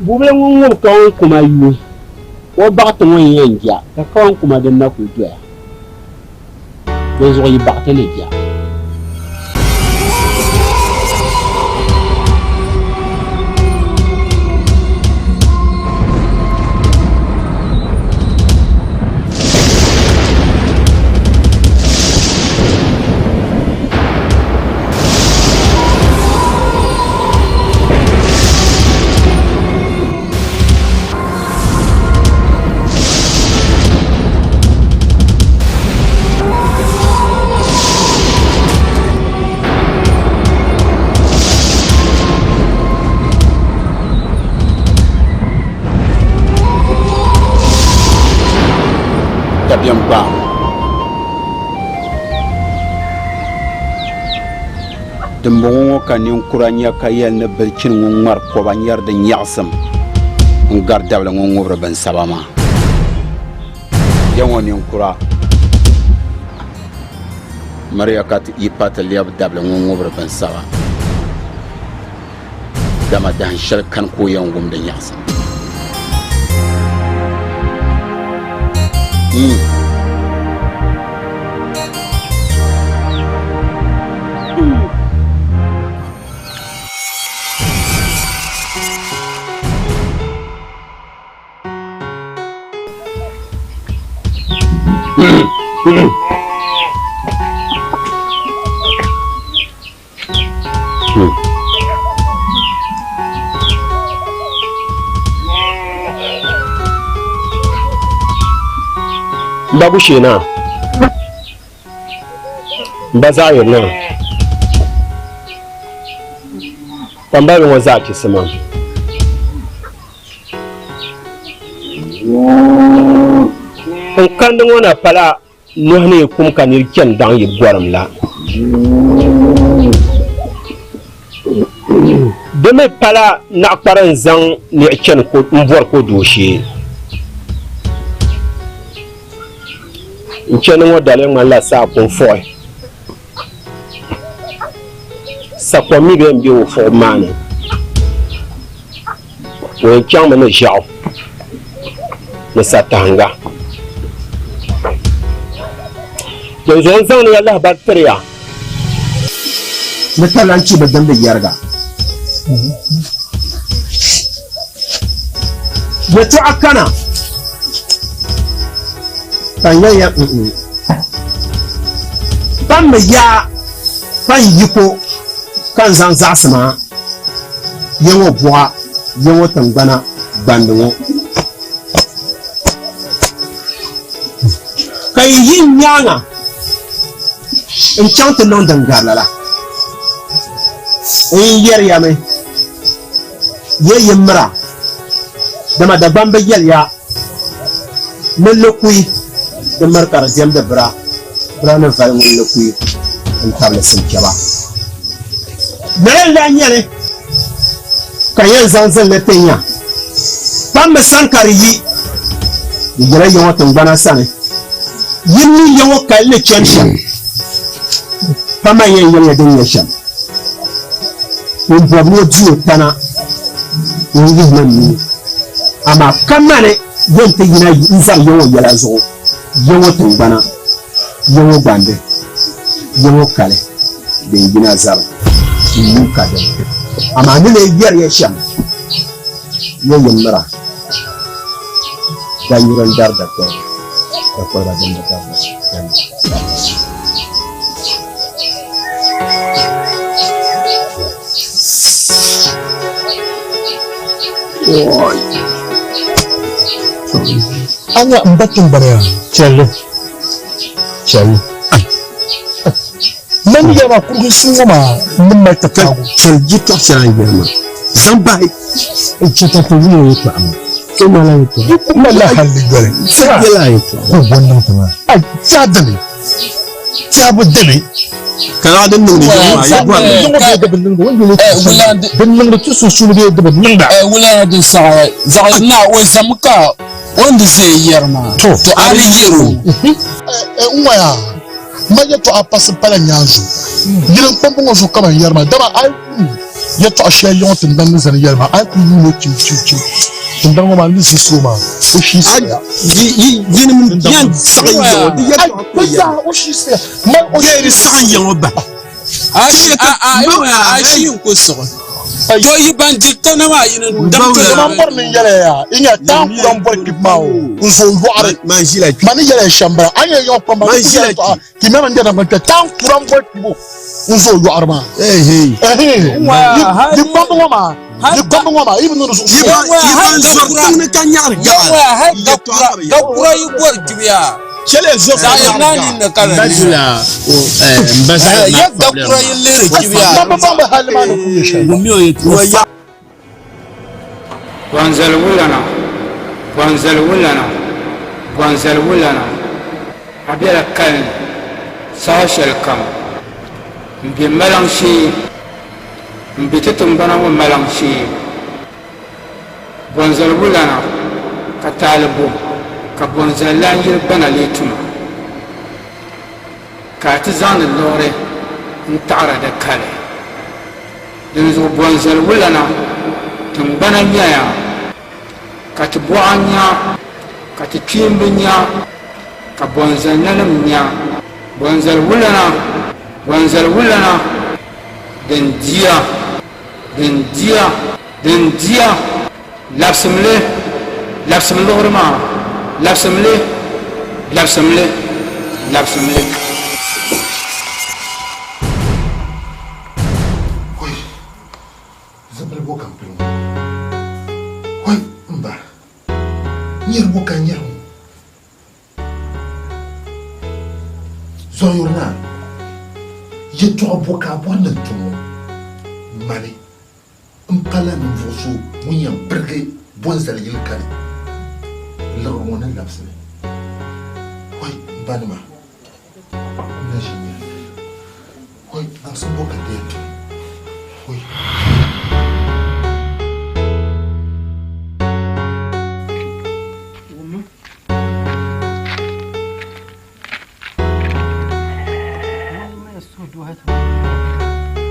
bubule ngo ka on kuma yu wo ba to won yen ja ka on kuma den na ku to ya yo zo yi ba te le ja bien pas. Dembongo kanin kuranya kayel ne belchin ngwar ko banyar de nyaasam ngar dabla ngobra ban sabama yawon kura mariya kat ipata liab dabla ngobra ban saba dama dan shal kan ko yan gum de nyaasam babu shena bazayir nan tambayar wa zaki sama kan dan wana fala nuhne kum kan yirken dan yi gwaram la de me pala na paran zan ni ken ko mbor ko doshi ken ngo dalen la sa ko foy sa ko mi be mbi o fo mane wo chang me jao na satanga yanzu an zaune ya Allah ba tsariya na talanci ba dan da yarga wato akana tanyaya ban me ya ban yiko kan zan zasma yawo buwa yawo tangana bandwo kai yin yana in chante non dangalala in yer ya me ye yimra dama da bamba yel ya min lokui da markar jam da bra na fay mun lokui in table sin keba meren la nyane kayen zanzan le tenya bamba sankari yi yira yawo tangana sane yimni yawo kalle chensha pama yen yanga din yasham in bobno jiyo tana in yi nan ama kamane yonte yina inza yawo yala zo yawo tungana yawo bande yawo kale den gina zar yin ka da ama ne yar yasham yayin mara da yuran dar da ko da din da ta anya mbakin baraya cello man ya ba kurgun sun gama mun mai ta kago celji to sai ma san bai ce ta to yi to amma to mala to kuma la halli gare sai ya yi to wannan kuma ai ta dane ta bu dane kana dan nan ne ya ba da binnin da wanda ne binnin da su su ne da binnin da wula da sa za na wai samuka wanda zai yarma to ari yero waya maje to a pasin palan yanzu gidan pambon su kaman yarma dama ai يطلع أشياء يوم تندم نزل يلما أكو يونو تيم تندم ما نزل سوما وش يصير ين من ين صغير وش يصير ما غير الصغير يوبا ashi ko so to yi bandita na ma yin dam to man bor ni yele ya inya tan ku dam bor ki mawo unso yuare man jila man yele shambra anya yo ko man jila ki mema ndana man tan ku dam bor ki bo unso yuare ma di kombo ngoma ibn nusu yiban zortin ne kan yar da kura yi bor kibiya chele zo da nani na kala basila mbasa ya da kura yi lere kibiya bamba halma no ku yesha gumio yetu wanzal wulana abela kan sashal kam mbi malamshi mbi tutumbana wa malamshi wanzal wulana ka talibu ka wanzal lan yir bana letuma ka tizan lore ntara da kale din zo wanzal wulana tumbana nyaya ka tibuanya ka tikimbi nya ka bonzal nanim nya bonzal wulana den dia lapsimle lorma lapsimle koy zabal bo kam pin koy mba ñer bo ka ñer zoyurna yeto bo ka bo na tumo mali mpala no voso munya berge bonzal yil kan la wona lapsne koy banma na jinya koy asum bo ka de koy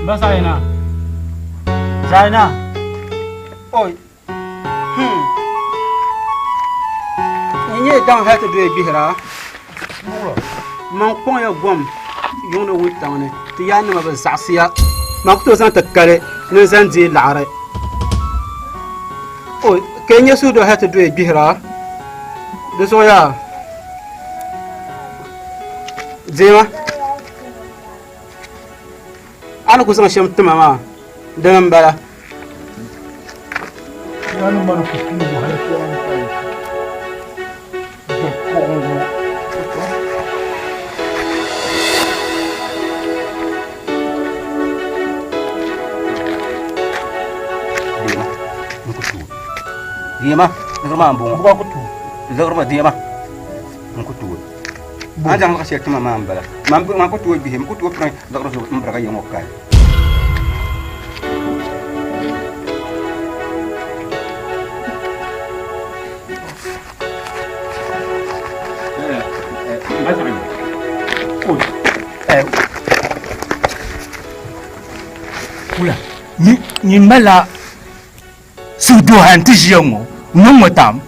bas Zaina oi Nye dan hat do bihra man kon ya gom yono witane ti yanna ma ban sa'siya ma ko san takkale ne san ji la'are oi kenya su do hat do bihra de soya zema ana ko san sham tamama dan bala yana mana ku ku har ko an kai Diema, zagma ambongo. ba ku tu Zagma diema. Nkutu. Ajang ka shirti mama ambala. Mambu kutu bihim kutu pran zagro zo mbraga yongo kai. Kula ni mala su do han ti jongo no tam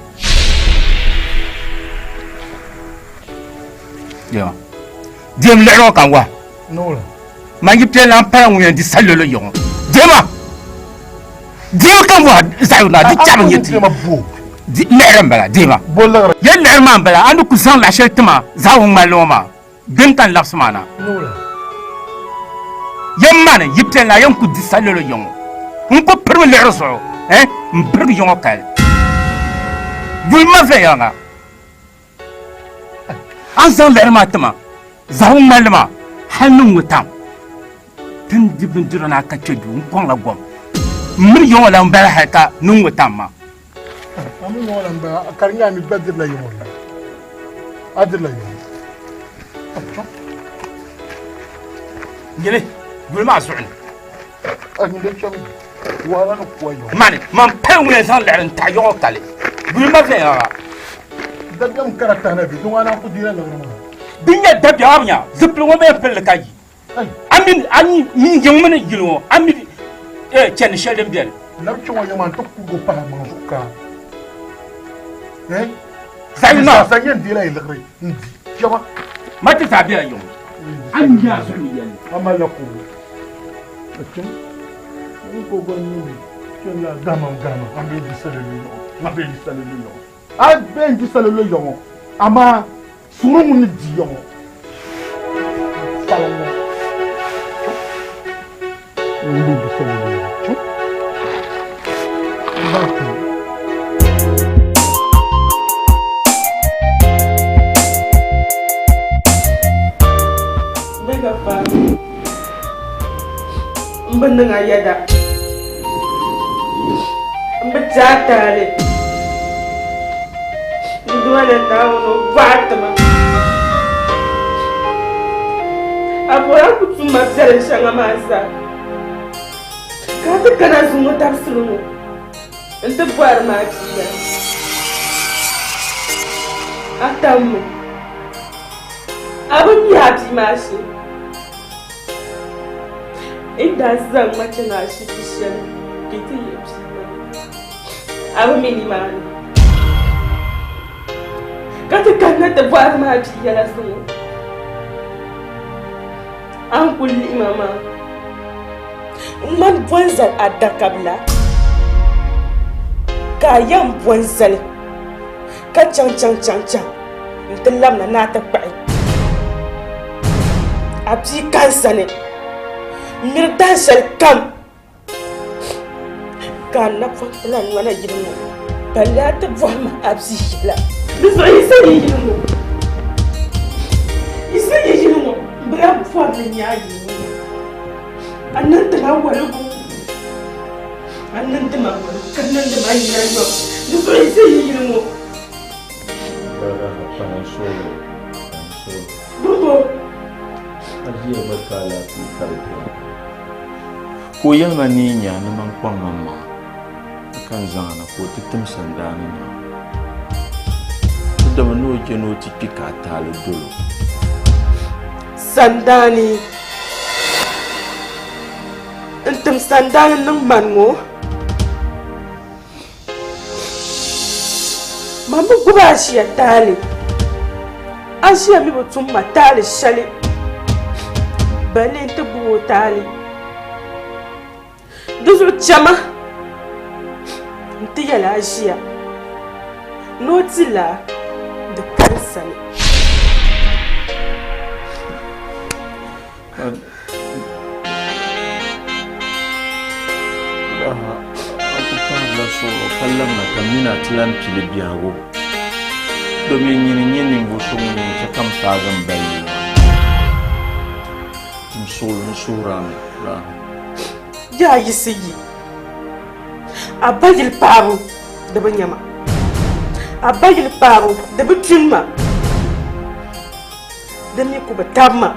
ya dem le ro kan wa no la ma ngi pe lan pa nguen di salo lo yon dema dem kan wa sa na di cham yeti ma bo di le bala dema bo la ya le ma bala andu ku san la sheltma za wu maloma bintan lafsmana no la yamane yipte la yam ku di salo lo yon ko perme le ro so mbrg yon kal yul ma fe yanga ansan le ma tama zawu malma hanu mutam tin dibin durana ka chedu kon la gom mir yon la mbara haka nu mutam ma amu no la ba karnya mi badir la yom la adir la yom ngene yul ma su'un ani de cham wala no ko yo mane man pewe san le ta yon kal yul ma fe yanga dagam karakta na bi dum ana ku dira la ma binya dabi abnya ziplu wa be pel kaji amin ani min jeng mana jilo amin chani shɛli din biɛni na bi chɛŋ wa yɛma n ti kugo pahi maŋ zuɣu ka Sayna sa nyɛ n deela yi liɣiri n di shɛba ma ti taa biɛla yɔŋ an nya so ni yɛli a ma la kugo a chɛŋ n ko gba nyɛ chɛŋ la gama an bɛ di salili yɔŋ a bɛ di salili yɔŋ ama suruŋ ni di yɔŋ salili n bɛ di salili yɔŋ chɛŋ n b'a kɛ Mbendeng ayada, mbecatale, dua tahu no batma. Apa aku cuma jalan sangat masa. Kata kena semua tak seluruh, untuk buat macam. Atamu, apa biar masih. Inda zan mace na shi kishiyar ita yi abu minimani kata kanna da ba ma biyar sun an kulli mama man bonzal adda kabla ka yan bonzal ka can ntilam na ta bai abi kansa ne mirdan shal kam kan na fotlan wala jirmo balla ta vama absihla biso isa yirmo bra fotlan yayi annan ta wala ko annan ta ma kan nan da mai yayi biso isa yirmo Bobo ajiya bakala ku karfe ko yanga ni nya na man kwang mamma kan zana ko titim sandani na da mano ke no tipika talo dolo sandani entum sandani nang mango mamu guba shi ya tale ashiya mi butum matale shali bale ta buwo tale duzu chama nti yala ashiya notila da kansa ne aku parla so kallon na kamina tilan filibiyago domin yin busun ta kam tagan bayi tun solon sura la ya yi sigi a bagil paru da banyama a bagil paru da bitunma da mi ku batamma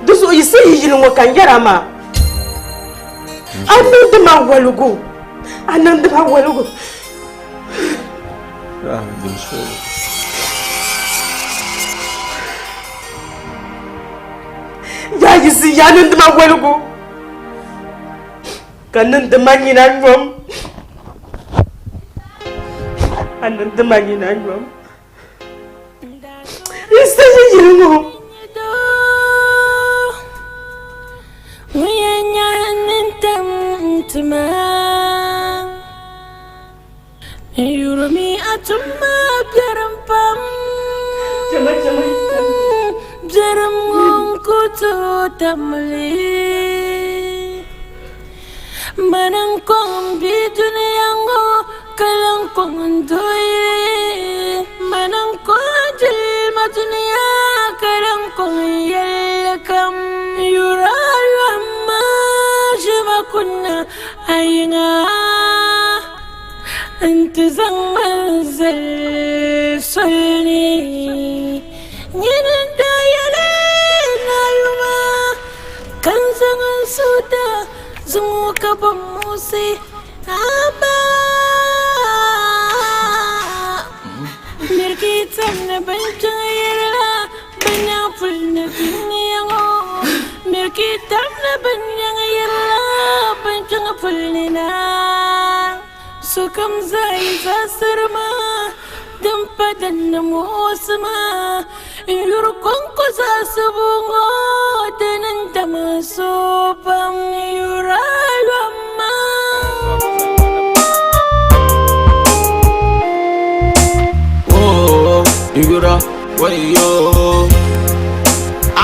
da so yi sai yin wakan yara ma annan da ma walugo din so ya yi si yanin da ma walugo kanan da manyi na ngom anan da manyi na ngom isa yirmo Uyanya nintam tuma Yurumi atuma biaram pam Jaram ngkutu tamli Manang kong bi dunia ngo kalang kong doi Manang kong jil ma dunia kalang kong yelkam Yurayama jima kunna ayinga Antizang manzal solni Nyinan dayale nayuma Kanzangan suda Zunguka pamusi Aba Mirkitam na banjang ayala Banyapul na kiniyango Mirkitam na banjang ayala Banjang كلنا سكم زي سرما دم بدن موسما يركن كساسبونغو تنندم سوبم يرالوما Oh, Yura, wayo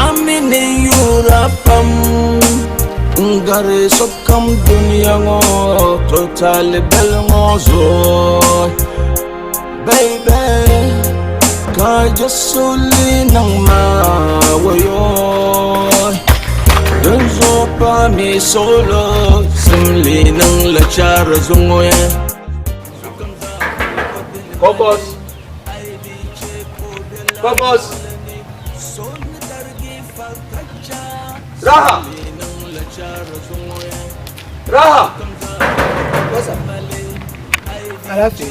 Amine Yurapam Ngare sokam dunia ngo Total bel ngozo Baby Kaja suli nang ma wayo Dunzo pa mi solo Simli nang lachara zungoye Kokos. Kokos. Raha. Raha. What's up? Alafi.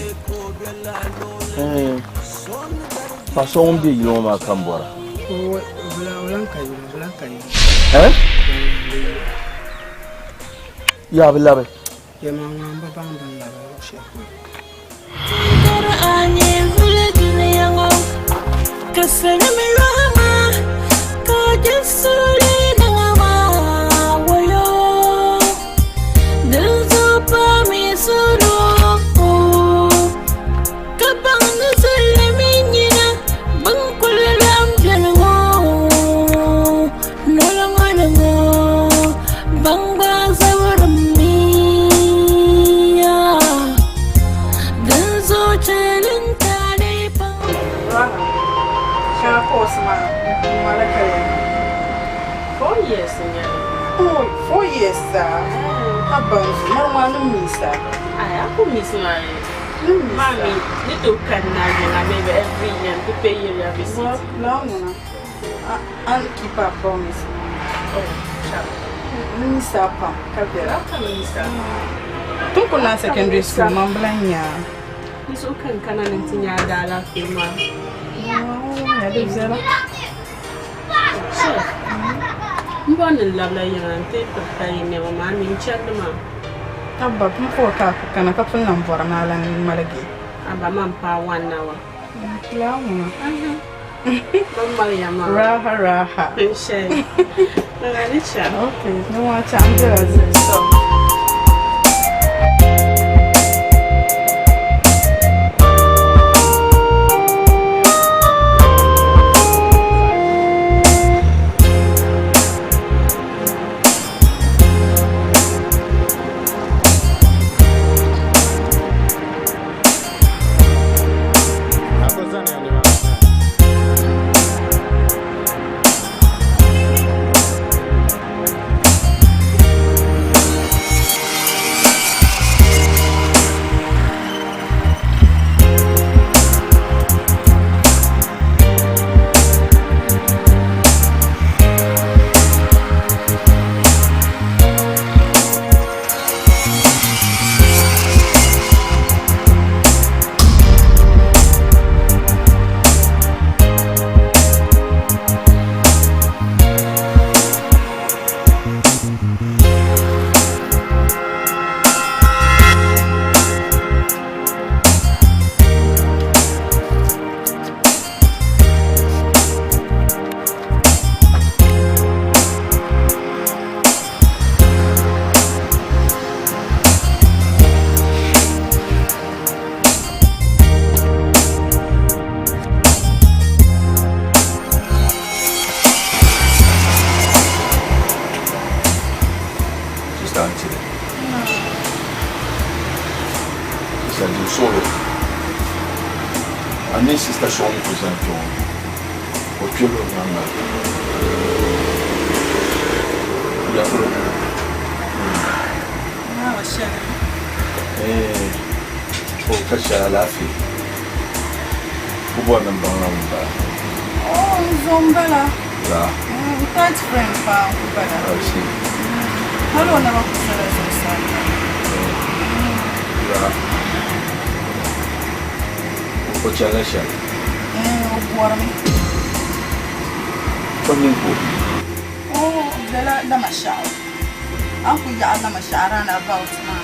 Façon de yoma kambora. Blanca. Ya bilabe. Ya mama bamba ya shefu. Qur'ani vula dunia ngo kasana mirama kajasuli nangama wayo dalzo pa mi sunu kabang nasalaminya bangkulam jango nolangango bangba sawaramiya dalzo chalintane pa Shall force man, Malaka. 4 years, 4 years, sir. Abang, Marwan, Missa. I have Miss Mary. Mammy, little canadian, I maybe every year to pay your visit. Long, I'll keep our promise. Oh, Missa, Capella, Missa. Don't go secondary school, Mamblania. This okay, can I continue that? Mbona labla yante tayi ne mama min chadma abba kun ko ka kana ka fun nan bora na lan malagi abba man pa wannawa lawo mama yama raha she na ni cha okay no wa cha andra so Nesse station de Zanton, au pied de l'Ornama. Il y a trop. Ah, cher. Au cacha la fille. Pour boire un bon lamba. Oh, Zombala. Là. Without friend, pa. Ah, si. Hello, never could say Là. Ochalesha. Oh, della da masciao. aku ya Allah masharana about ma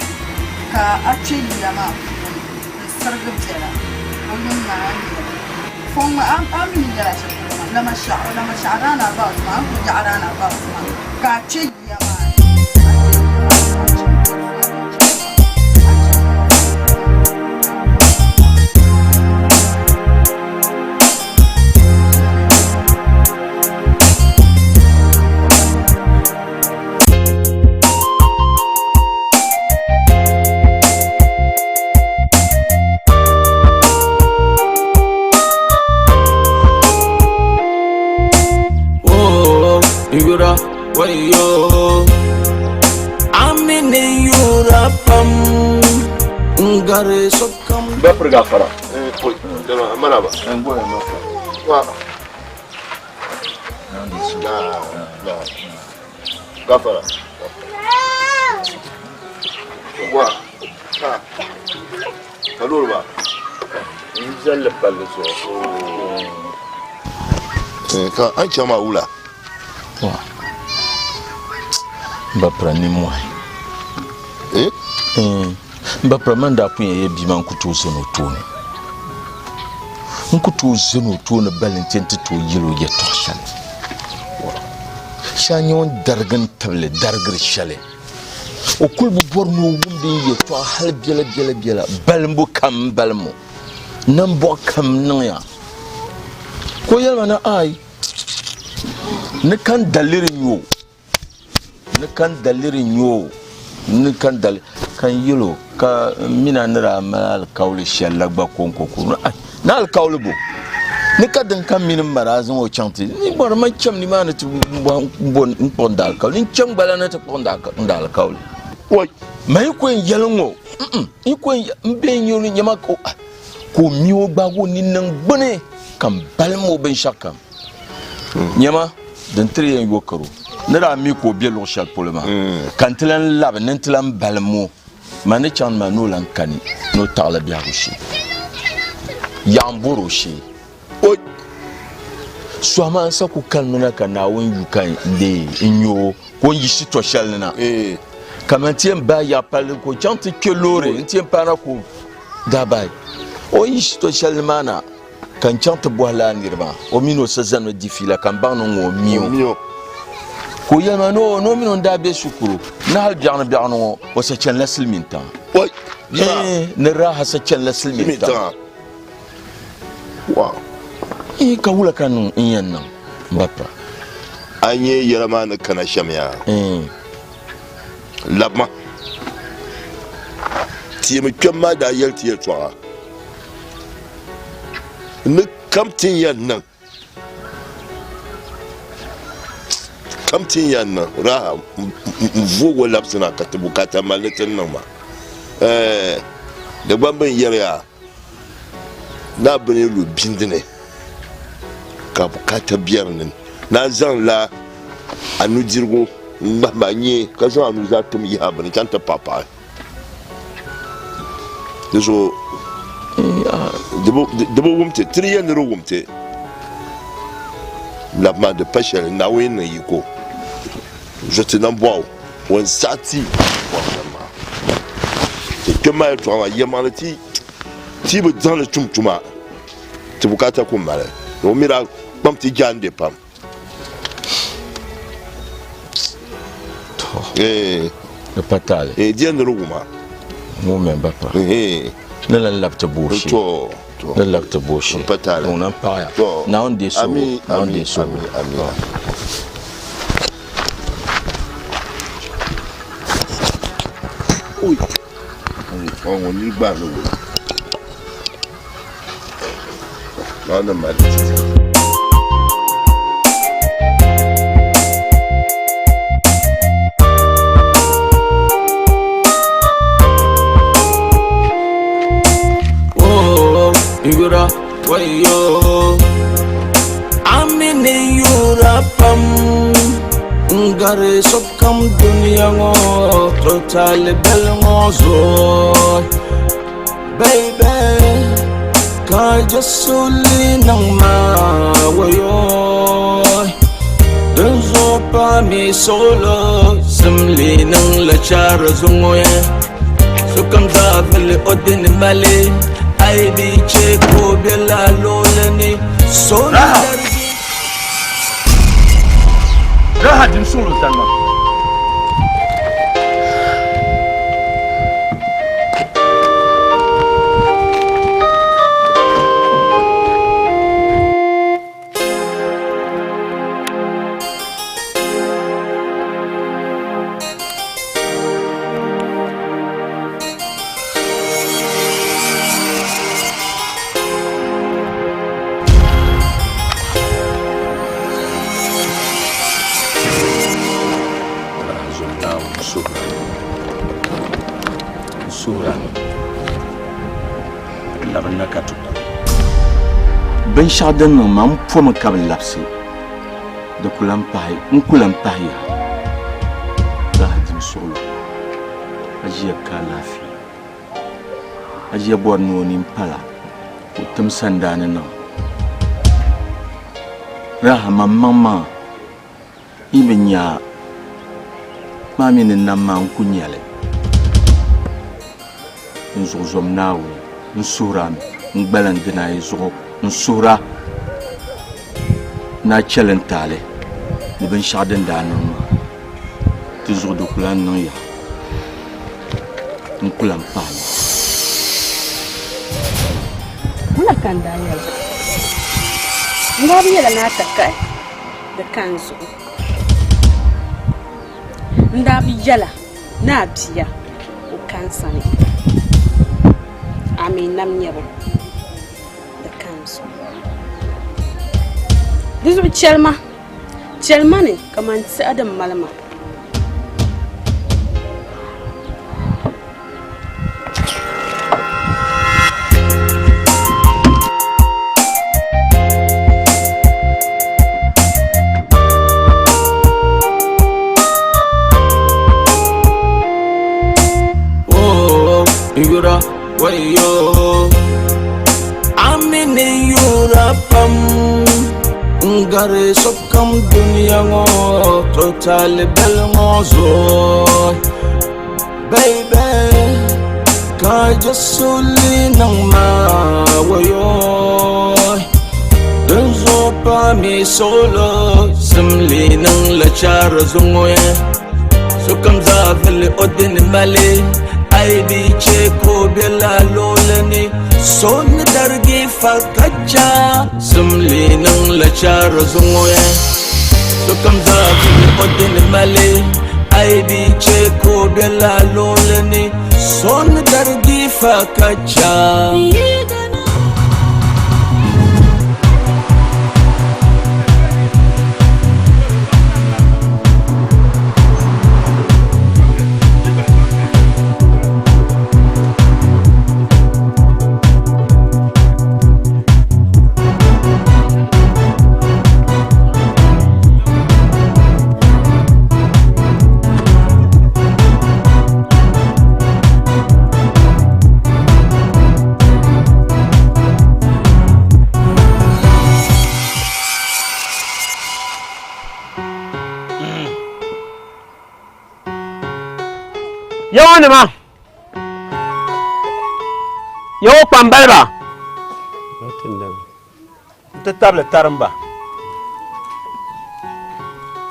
ka achi ya ma sarga jela oyun na ni fon am ni ya lama sharana about ma aku ya arana about ma ka achi ya ma wayo amine yurapam ngare sokam bafur gafara jama'a maraba ngoya wa gafara wa ha kalur ba inzal balle so ka an chama ula wa Bapra ni moi. Bapra manda punya ye biman kutu zeno tone. Nkutu zeno tone balentien to yilo ye toshal. Shanyon dargan table dargr shale. O kulbu borno wumbi ye to hal biela balmbo kam balmo. Nambo kam nanya. Ko yelmana ay. Ne kan dalirin yo. Ne kan dalirin yo ne kan dal kan yilo ka mina nira mal kawli shalla gba konko ko na al kawli bo ne ka dan kan min marazin o chanti ni bor ma cham ni mana tu bon pondal kawli ni cham bala na ta pondal ndal kawli oy mai ko yelngo ko mbe nyolo nyama ko miwo gba go ni nan gbone kan balmo ben shakam nyama dan triyen yo karo nera mi ko bielo shal polema kantilan lab nantilan balmo mane chan manolan kani no tala biarushi yamboroshi o swama sa ku kalmuna kana won yukan de inyo ko yishi to shal na kamantien ba ya pal ko chanti kelore ntien para ko dabai o yishi to shal mana kan chanta boala nirma o mino sazano difila kan bano ngo mio ko yama no mino ndabe shukuru na hal bi'ano wa sa chan la silminta oy ne raha sa chan la silminta wow ka wula kan inyanna mbapa anye yarama na kana shamya labma ti mi kemma da yelti yetwa ne kamtin yannan kamtin yannan raha mvugo lapsina katubukata maletin nan ma da bambin yarya na bane lu bindine ka bukata biyar nan na zan la anu jirgo mbanye ka zo anu za tum yi habani kanta papa so debo wumte triyan ro wumte la ma de pêche na win yiko je te n'envoie on sati que mal toi yamalati ti bu dans le tumtuma te bukata ko mare no mira pam ti jande pam le patale dien ruguma mo même pas ne la lapte bouche le lapte bouche patale on en parle na on des sous on des sous oui on y va le non mal Yura wayo amine yura pam ngare sokam dunia ngo total bel ngozo baby ka jasuli nang ma wayo denzo pa mi solo zimli nang la chara zungoye sukam za vele odin male ai bi che ko bela lolani so raha din sulu zanna ben shadin no mam pom kam lapsi de kulam pahi da hadim solo ajiya ka lafi ajiya borno nim pala utum sandana no rahama mama ibenya mami ni namma kunyale nzuzom nawe nsuran ngbalan dina yizo nsura na chelen tale ni ben shaden danan toujours do kulan no ya nkulan pala muna kan da yau ngabi yala na takai da kansu ndabi yala na biya o kansa ne amin nam nyabo This is Chelma ne kamar si Adam Malama. Oh, Yura, wayo, Amine Yura pam. Ngare sokam dunia ngo total bel ngozo baby ka jasuli nang ma wayo denzo pa mi solo simli nang la chara zungoye sokam za vele odin male ai bi che ko bela lolani son dargi fakacha zumli nang la chara zungoye sokam za vele odin male ai bi che ko bela lolani son dargi fakacha Yawan ma yawo kwambalba ta tabla taramba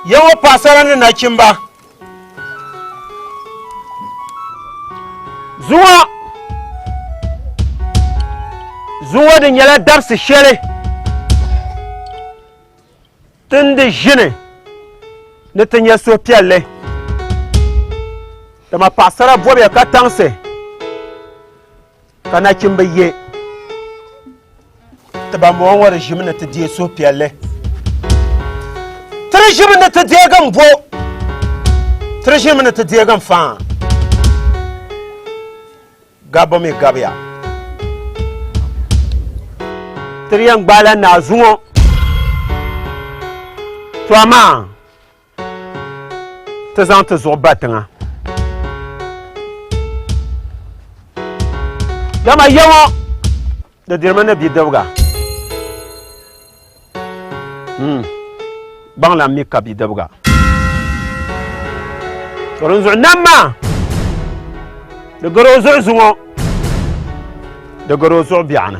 yawo pasaran na kimba zuwa da yala darsi shere tun da jine na tanya so pialle da ma pasara bobe ka tanse kana kin bayye ta ba mu wani jimin ta die so pialle tare jimin ta die gan bo tare jimin ta die gan fa gabo me gabya tare yan gbala na zuwo to ama ta zan ta zo batanga Dama yawa da dirman na bidawga. Bang la mi ka bidawga. Toronzo Nama. The Gorozo Zumo. The Gorozo Biana.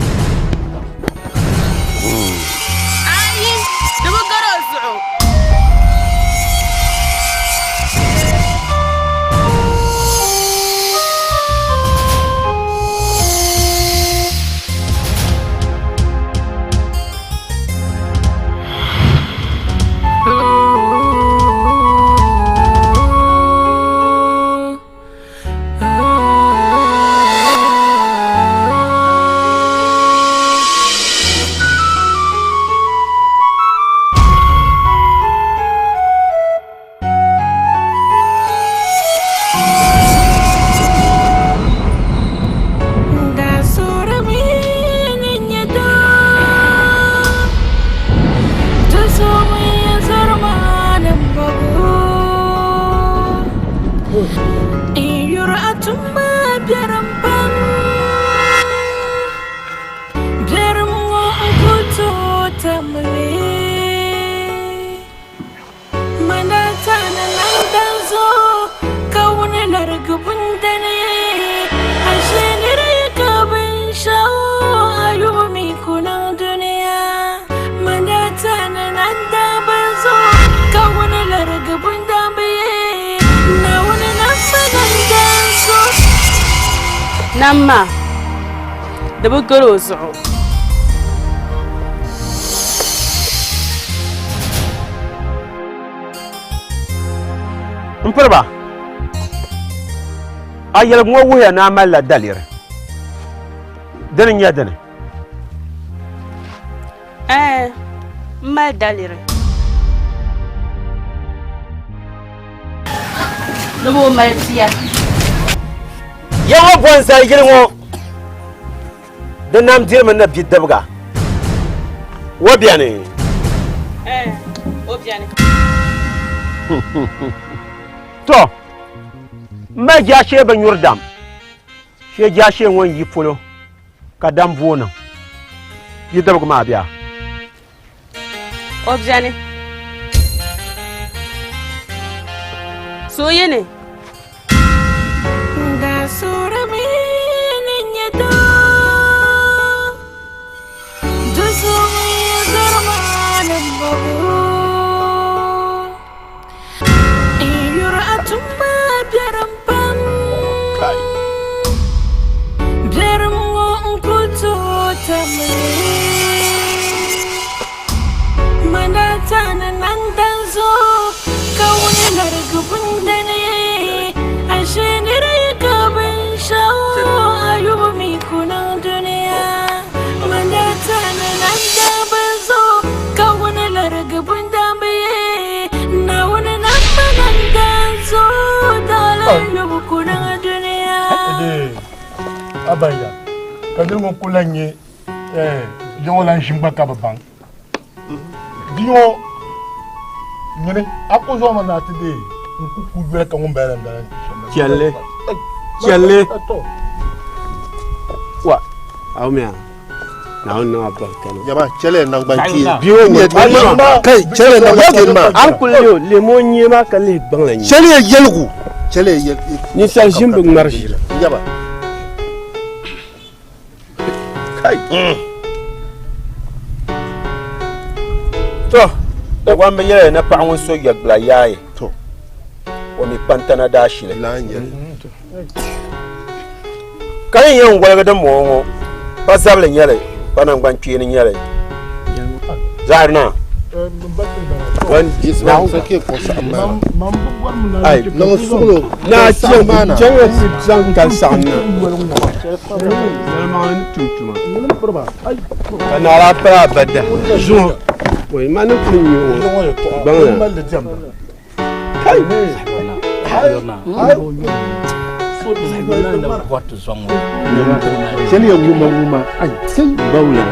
Nama, the Gorozo. Umperba. Ayel mo wuya na mala dalir. Denen ya denen. Mal dalir. Nubu maltiya. Yawa bonsa yirmo. Dan nam dirman na bidabga. Wabiane. Wabiane. To. Ma jashe ban yurdam. She jashe won yi polo. Kadam vona. Bidabga ma biya. Wabiane. So yene. Abaya, kadang mo kulangnya, jangan langsung bakal bang. Dio, ni aku sama nanti deh, aku kujual kamu barang-barang. Ciale. Wah, awalnya, naon apa kan? Ya bah, ciale nang banci. Bio ni, kai ciale nang banci mah. Aku leo, lemoni mah kali bang lagi. Ciale yelgu, ciale yel. Ni salsim bang marshi. Ya bah. To, da wamba yele na pa won so yagla yaye. To. O mi pantana da shi le. Kan yan walga da mo pa sablen yele, panan ban kini yele. Zarna. Wan na sake ko sa amma. Ai, na solo. Na cian cian si zan kan sanna. Kana la pra bada. Jo. Oui, manu kunyo. Bang. Kai. Seni yang nguma. Ai, sai baula.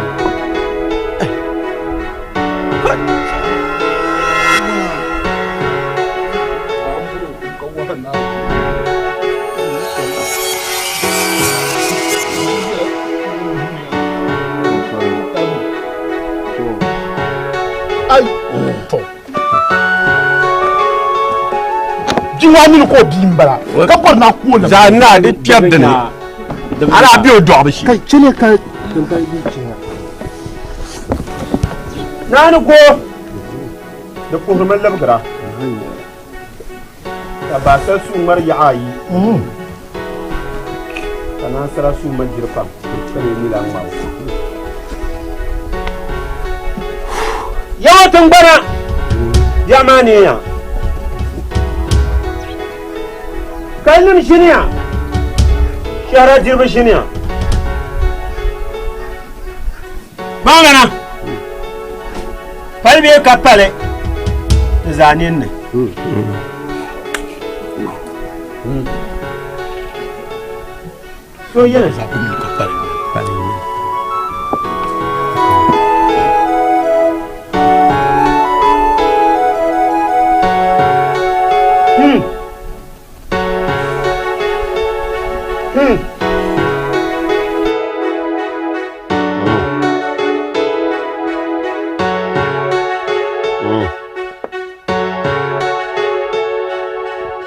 wani ko bimbala ka ko na ko la za na de piyabde ne ala bi o do bi shi kai cine ka tun kai bi ce nani go da kuma labgra ta ba sa su mar yayi kana sara su majirfa kare ni la ma ya tambara jamani ya kallum shiniya shara jirbi shiniya magana falbe ka pale zanin ne so yana zaɓin ka pale ne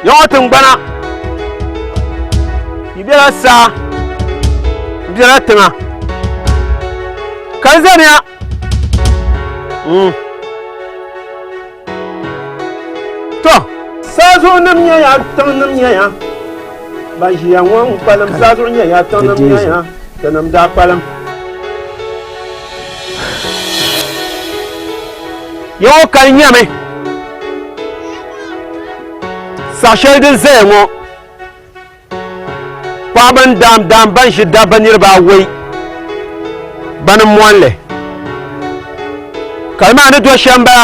yawatin bana ibira sa ibira tinga kan zaniya to sazo nam ya tan nam ya ba shi ya wan palam sazo ya tan nam ya tanam da palam yo kan nyame sashe din zai mo kwaban dam ban shi dabba nirba wai banin mwanle kalma ni do shamba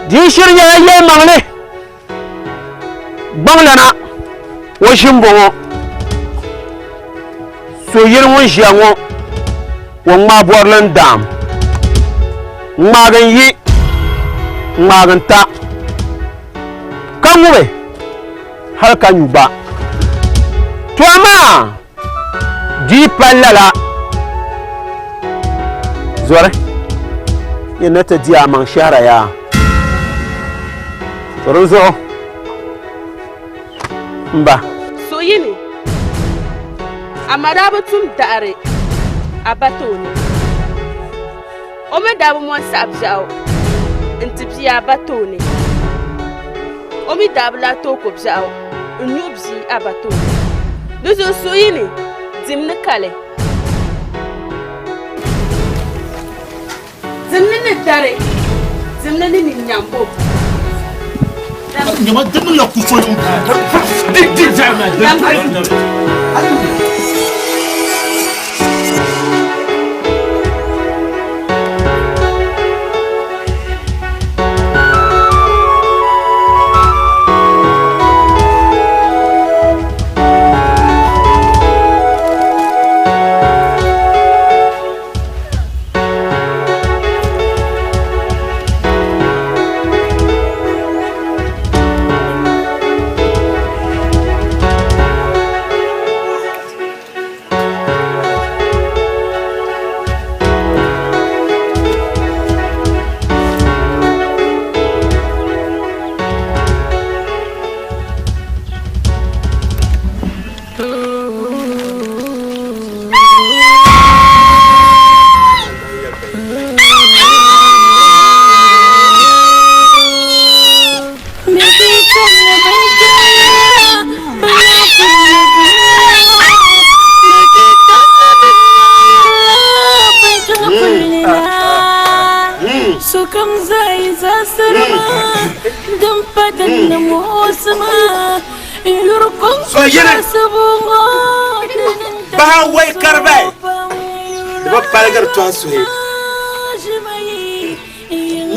di shirya yayi mangle banglana wo shimbongo so yin won shiango wo ma borlan dam magan yi magan ta kanwe har kan yuba to amma di pallala zore yana ta diya man shara ya tsoron zo mba so yini amada batum dare abatoni o me dabu mon sabjao intipia batoni o mi dabla to ko bjao nyubzi abatoni dozo so yini dimne kale dimne dare dimne ni nyambo nyama dimne la kufo yo di jama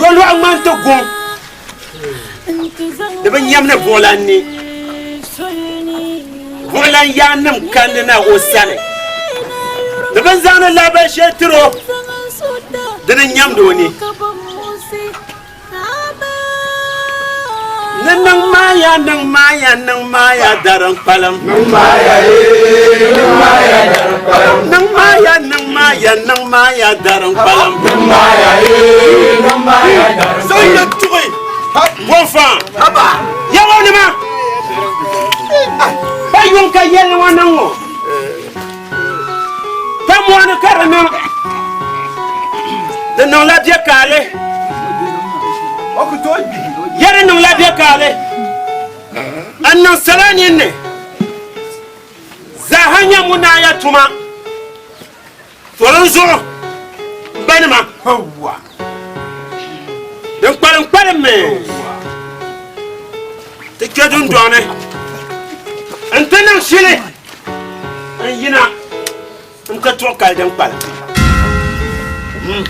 lolu amman to gon de ban yamna bolani bolan yanam kanna o sane de ban zana la ba shetro de nan yam do ni nan maya daran palam nan maya daran palam nan maya daran palam so ya tuwe Bonfant. Yawo ma. Ba yon ka yel wanango. Ta mo na karana. De non la dia kale. Okuto yere non la dia kale. Annan salani ne. Zahanya munaya tuma. Toronzo. Banima. Hawa. Dan kwaran me. Te kedun done. Antanan shile. An yina. An ka to kal dan kwal.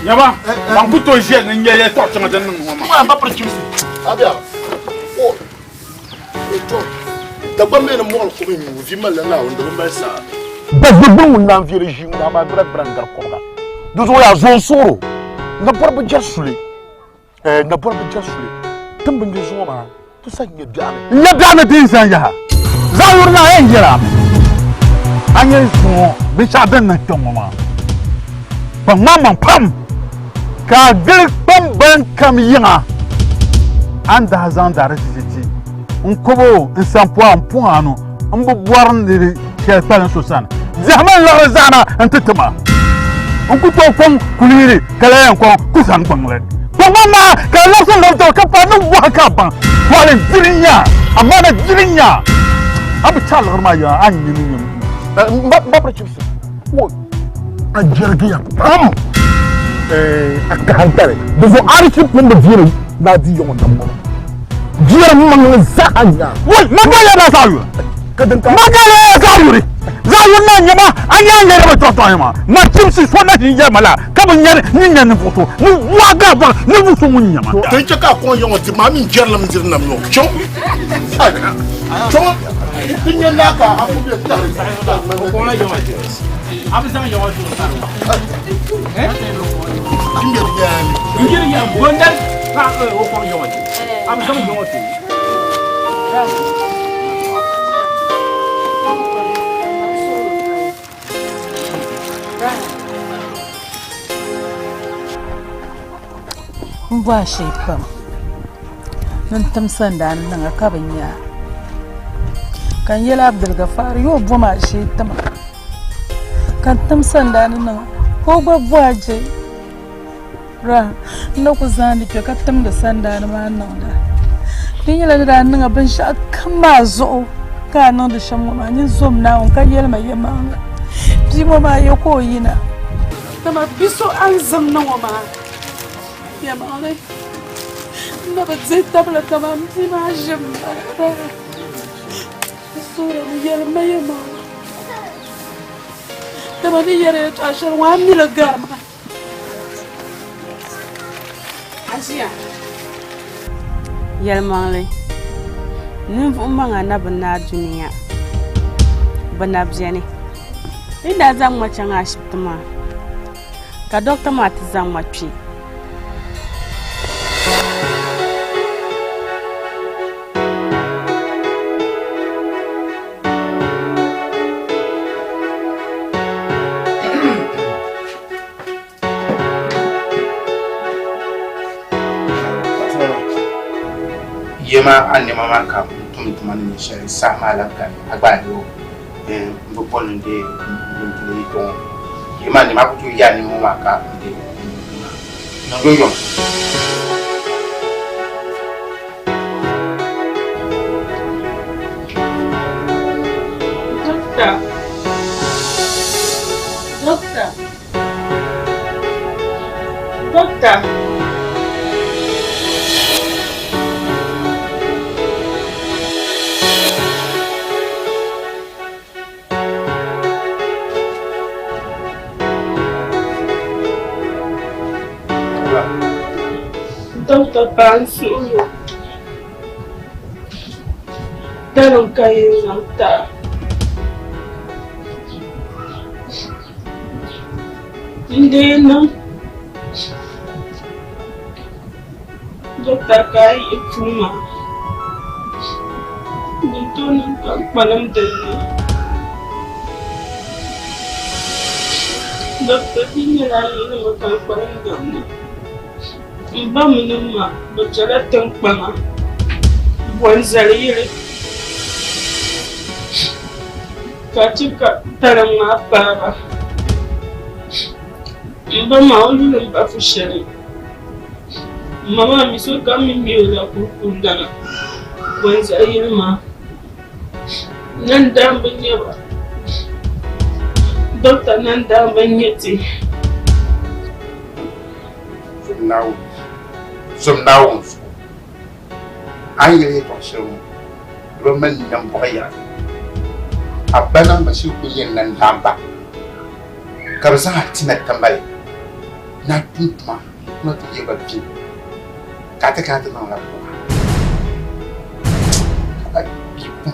Yaba, man kuto je ne nyeye to tuma dan no ma. Wa ba precis. Abia. Oh. Eto. Da ba me no mo ko mi vi mal na o ndo ba sa. Ba bu na vi regime na ba bra brangar ko ga. Dozo ya zo soro. Na porba jasule. Na porba jasule. Tambin de zo ma. To sanya biame. Ya biame din san ya. Za yurna en jira. Anya so bi cha dan na tongo ma. Mama pam ka gil pam ban kam yinga anda hazan da rasiti nkobo nsampo ampo anu mbo boarne ke tan sosan zaman la razana antitama nkuto kon kuliri kala yan kon kusan bangle mama ka lasan do ka pa no wa ka ban wala dirinya amana dirinya abu chal garma ya anyi ni ba prechipsi wo a jirgiya pam aka hankare da zo arshi kun da jira na ji yawan nan mu jira mun za anya wai magana na sayu kadan ka magana ya sayu ne zayu nan yama anya ne ba to to yama ma chimsi so na ji yama la ka ban yar nin nan foto ni waga ba ni bu so mun yama to kai ka ko yawan ti ma min jerla min jirna mu chon chon tinye naka afu bi ta ko na yawan Abisang yawa tu taru. Injir yang bondan tak okong yawa tu. Abisang yawa tu. Mbwa shepam. Nantam sandan nanga kabanya. Kan yela Abdul Gafar yo boma shetama. Kan tam sandani nan ko gbagbo aje ra na ku zani ke ka tam da sandani ma nan da din yela da nan abin sha kama zo ka nan da shan ma ni zom na on ka yel ma yema bi mo ma ye ko yina tama biso an zam nan wa ma ya ma ne na ba zai tabla tamam bi ma jem sura ni yel ma yema Tamani yere ashar wa mila garma. Asia. Yalmangle. Nufu manga na bana duniya. Bana bjani. Inda zan macen asibituma. Ka doctor mati zan mafi. Yema ane mama ka tum ni shari sama la ka agbado mbo ponu de ni ton yema ni makutu ya ni mama ka de yo Doctor Doctor Bansu Dalam kain nanta Indena Doctor Kai Ifuma Dito nagpagpalam din Doctor, hindi na lang magpagpalam din Mbamma bajala tankpanga bonzalire katika taranga para mbama olule bafushari mama miso kami miyola kukundana bonzalire ma nanda mbanyeba dokta nanda mbanyeti now some now I really don't show Roman Namboya a banana machine and lamba Karza Timet Tambay not Putma, not even Pin Catacatan on la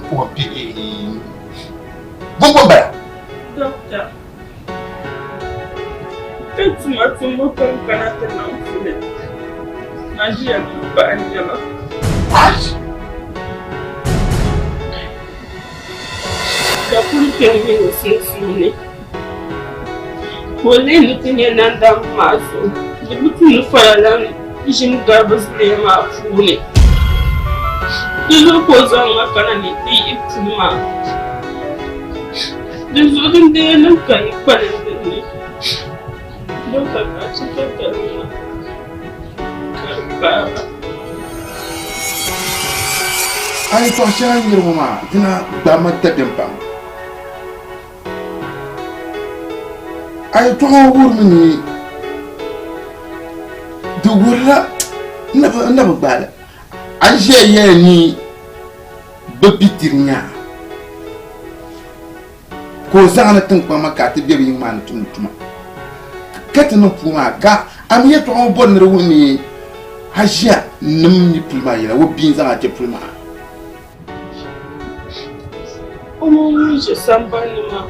poor pig Bumba Doctor. It's not so much of an Magia, Angela. What? The Puritan was since well, anything in Nanda Maso, the between the fire and Jim Garbus name are fully. The locals are not going to be Puma. There's nothing there, no kind of quality. Look at that, I thought your mama did not damage them. I told woman the word never bad. I share ye baby tirnia. Cosana think Mama Cat, baby man to me. Catting up Puma, I'm here to all born the woman. Haja num Puma, you beans are at Puma. Oh, somebody, ma.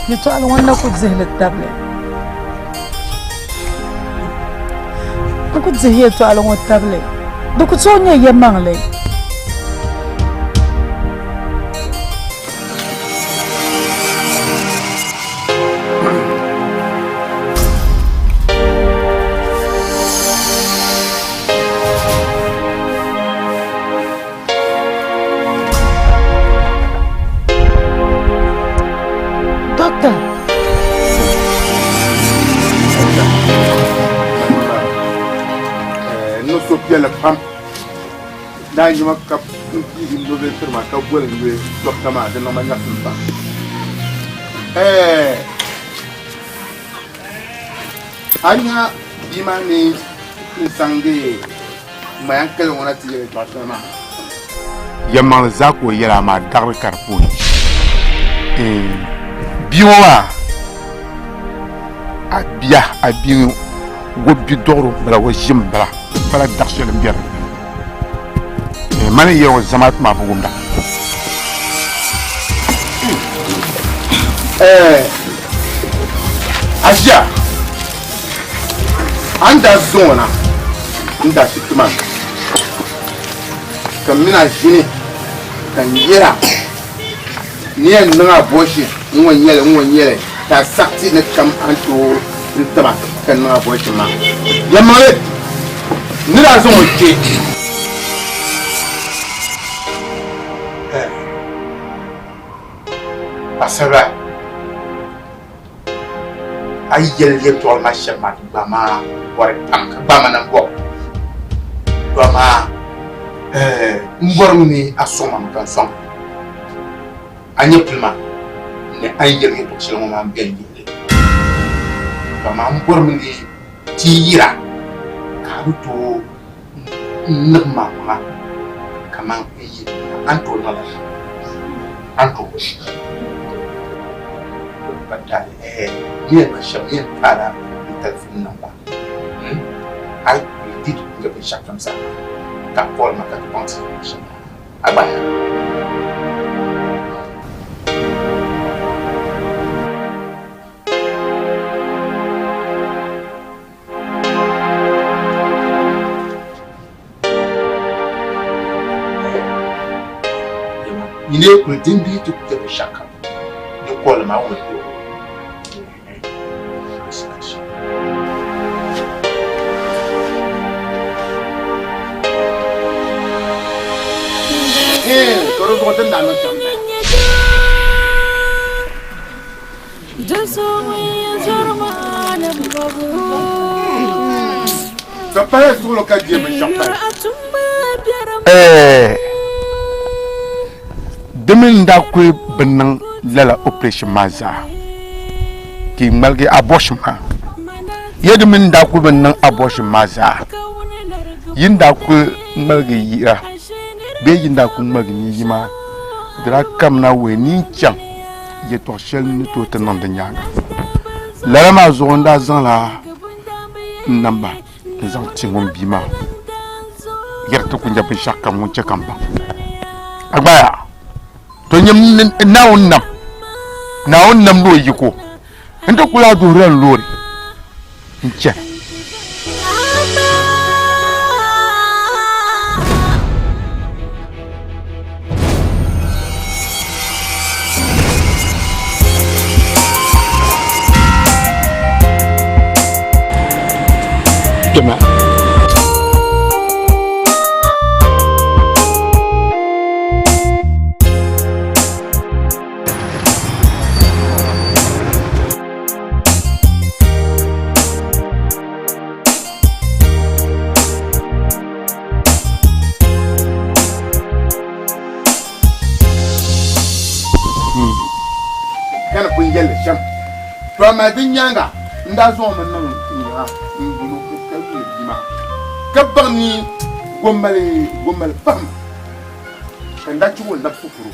يطلع وانا كنت زهل التابلت كنت زهلت على التابلت دوك تسوني يمان لي la pam da ñu ma kap ci do le firma ka bolé ñu dox sama dina ma ñax ba anya bimani sangue ma yankal wona ci jere to sama yamal zako yara ma dar karponi biwa abia abi wobi doro bala wo jimbala bala daxel mbir man yew zamat ma bugum da asia anda zona nda shitman kamina jini kan yera ni en nga boshi ngon yele ta sakti ne kam anto ntama kan nga boshi ma yamale ni la zo ke asara ay yel tol ma shema bama war tam bama na bo bama ngormi asoma kan som anyepulma ne ay yel to shema ma bendi bama ngormi tira karuto nagma ma kaman yi anto na anto batal ni ma shamin para telefon number ai dit que chaque comme ça ta forme ka pense agba ine kul dimbi tu te shaka de kol ma wo koro ko tan dan tan Papa est sur le casier, mais champagne. Demain, d'accord, benang lala opération maza. Qui malgré abortion, y'a demain d'accord benang abortion maza. Yin d'accord malgré ira. Beyin d'accord malgré yima. De la camna we ni chang. Y'a toi chel ni tout tenant de nyanga. La mazonda zan la namba. Les antigons bima. Yerto kunja pe shaka munche kamba. Agbaya. To nyam na onnam lo yiko. Ento kula do ran lori. Nche. Demain. Kana punjel sham. To ma dinyanga ndazo man nan ya. Kabani gomal pam kanda chuo na fukuru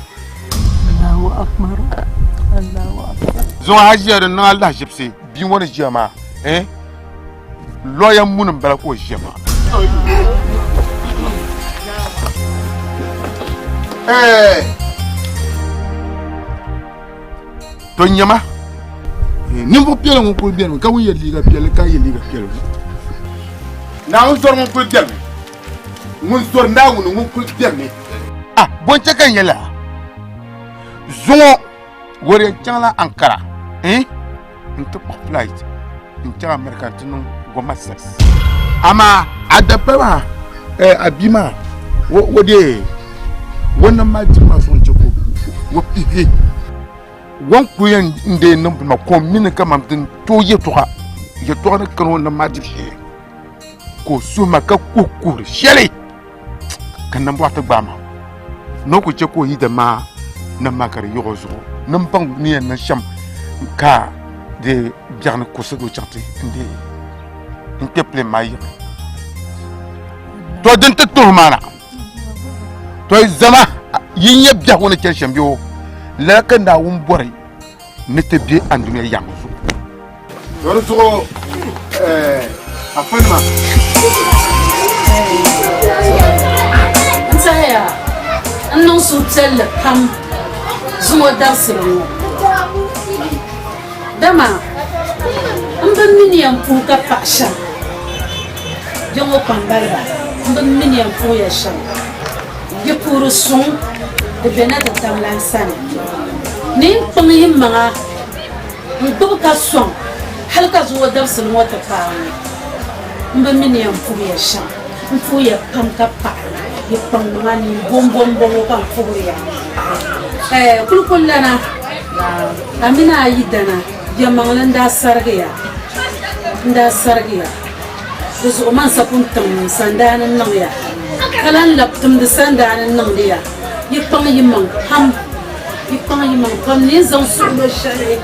Allahu akbar zo hajiya da nan Allah shifse bi wani jama loyan munin bala ko jama to nyama nimbo pielo ngo ko bien ka wiye liga pielo ka ye liga pielo na on sor mon ko derme mun sor ndawu no ko derme bon chakan yala zongo gore changla ankara into flight into american tinu goma sex ama adapema abima wode wonna majima son choko wo pipi won kuyen inde nambu ma ko min kama tin to yetuha yetuha na kanu na majibi ko suma ka kukur shele kan nan bota gbama no ko ce ko yi da ma nan makar yozo nan bang ni na sham ka de jarna ko se do chante inde inte ple mai to den te to mana to zama yin yabja wona ken shambio la kan da won bore ne te bi andunya yango do so afenma Saya annon su tselle pam zuwa darsiro dama amban miniyan fu ka fasha jongo pambara amban miniyan fu ya shan ye puru sun de benata tamlan sana ni pangi manga ndo ka son halka zuwa darsiro wata fa amban miniyan fu ya shan fu ya pam ka pa ye pangani bom kan fuya kulkullana amina yidana ya manglanda sargiya nda sargiya dusu man sapun tam sandanan nan ya kalan laptum da sandanan nan ya ye pang yimang ham ye pang yimang pam ne zan su do shale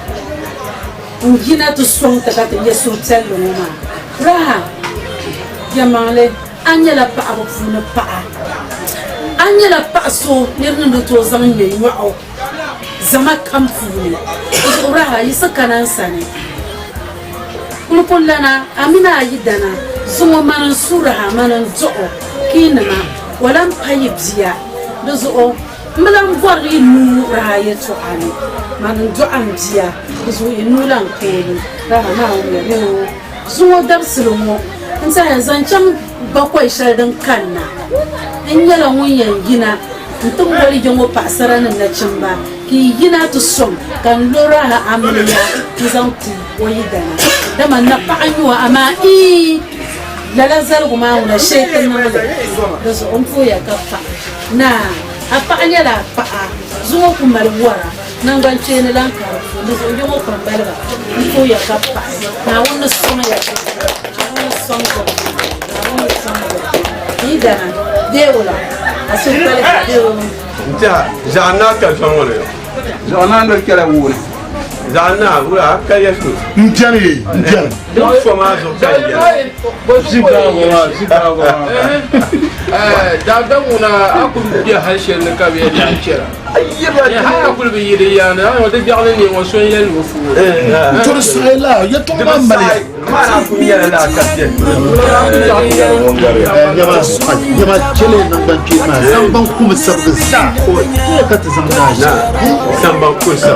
ngina to song ta ta yesu tselo ma ra ya mangle anyala pa abu funa pa anyala pa so nirnu to zan yi wa'o zama kan funi ura yi sakanan sane kulkullana amina yidana zuwa manan sura manan zo kinana walan payibziya da zo malan gwari nu rahayeto ani manan do anjiya zo inulan kene rahama ne zuwa darsulmo in sai zancan bakwai shardin kanna in yala munyan gina Untung wali jongo pasara na chimba ki yina to som kan lora ha amnya kizanti oyidana dama na paanyo ama la zal guma una shaytan na da so onfo ya kafa na apaanya la pa zuwa kumar wara nan ban ce ni lan karfu da so jongo kan balga onfo ya kafa na wannan sona ya songo na wannan songo idana deola asukale deola nta jana ka famo le jana ndo kala wuri jana wura ka yesu njani do foma zo ka ya zigago da da muna akul bi harshen na ka bi da kira ayyaba ne ha akul bi yiri ya na wata bi alani wa so yel wo fu to sai la ya to ma mali mana ku ya la ka je yama chele nan ban ki ma san ban kuma sabga sa ko ka ta zama na san ban ku sa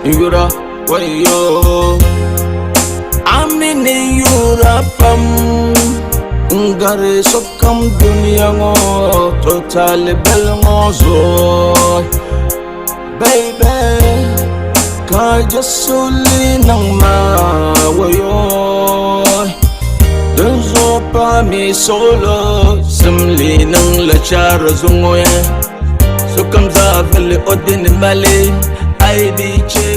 yura wayo amini yura pam ngare sokam dunia ngo total bel ngozo baby ka jasuli nang ma wayo dunzo pa mi solo simli nang la chara zungoye sokam za vele odin male ai di che